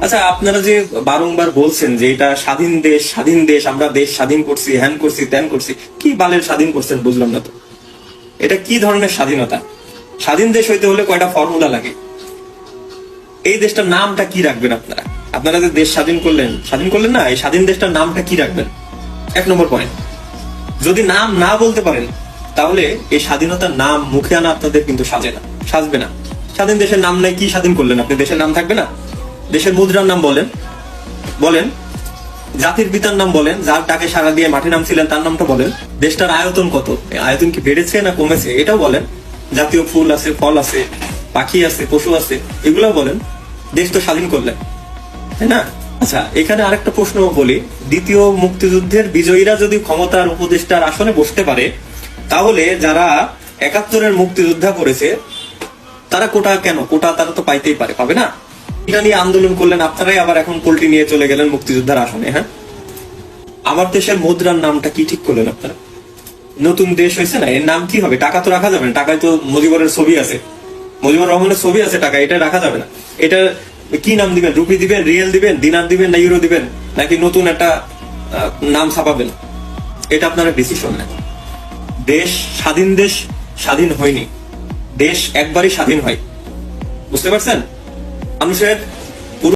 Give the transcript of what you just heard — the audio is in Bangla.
আচ্ছা, আপনারা যে বারংবার বলছেন যে এটা স্বাধীন দেশ, স্বাধীন দেশ, আমরা দেশ স্বাধীন করছি, হ্যান করছি, ত্যান করছি, কি বালের স্বাধীন করছেন বুঝলাম না তো। এটা কি ধরনের স্বাধীনতা? স্বাধীন দেশ হইতে হলে কয়টা ফর্মুলা লাগে? এই দেশটার নামটা কি রাখবেন আপনারা? আপনারা যে দেশ স্বাধীন করলেন না, এই স্বাধীন দেশটার নামটা কি রাখবেন? 1 নম্বর পয়েন্ট। যদি নাম না বলতে পারেন তাহলে এই স্বাধীনতার নাম মুখে আনা আপনাদের কিন্তু সাজবে না। স্বাধীন দেশের নাম নাই, কি স্বাধীন করলেন আপনি? দেশের নাম থাকবে না? দেশের মুদ্রার নাম বলেন, বলেন জাতির পিতার নাম বলেন, যার টাকে সারা দিয়ে মাঠে নামছিলেন তার নামটা বলেন। দেশটার আয়তন কত, আয়তন কি বেড়েছে না কমেছে এটাও বলেন। জাতীয় ফুল আছে, ফল আছে, পাখি আছে, পশু আছে, এগুলো বলেন। দেশ তো স্বাধীন করলেন, তাই না? আচ্ছা, এখানে আরেকটা প্রশ্ন বলি। দ্বিতীয় মুক্তিযুদ্ধের বিজয়ীরা যদি ক্ষমতার উপদেষ্টার আসনে বসতে পারে, তাহলে যারা 71-এর মুক্তিযোদ্ধা করেছে তারা কোটা কেন? কোটা তারা তো পাইতেই পারে, পাবে না? এটা নিয়ে আন্দোলন করলেন আপনারাই, আবার এখন পোল্টি নিয়ে চলে গেলেন মুক্তিযোদ্ধার আসনে। হ্যাঁ, আমার দেশের মুদ্রার নামটা কি ঠিক করলেন আপনারা? নতুন দেশ হয়েছে না, এর নাম কি হবে? টাকা তো রাখা যাবে না, টাকায় তো মুজিবুরের ছবি আছে, মুজিবুর রহমানের ছবি আছে, টাকা এটা রাখা যাবে না। এটা কি নাম দিবেন? রুপি দিবেন, রিয়েল দিবেন, দিনার দিবেন, না ইউরো দিবেন, নাকি নতুন একটা নাম ছাপাবেন? এটা আপনারা ডিসিশন নেন। দেশ স্বাধীন হয়নি, দেশ একবারই স্বাধীন হয়, বুঝতে পারছেন? মানুষের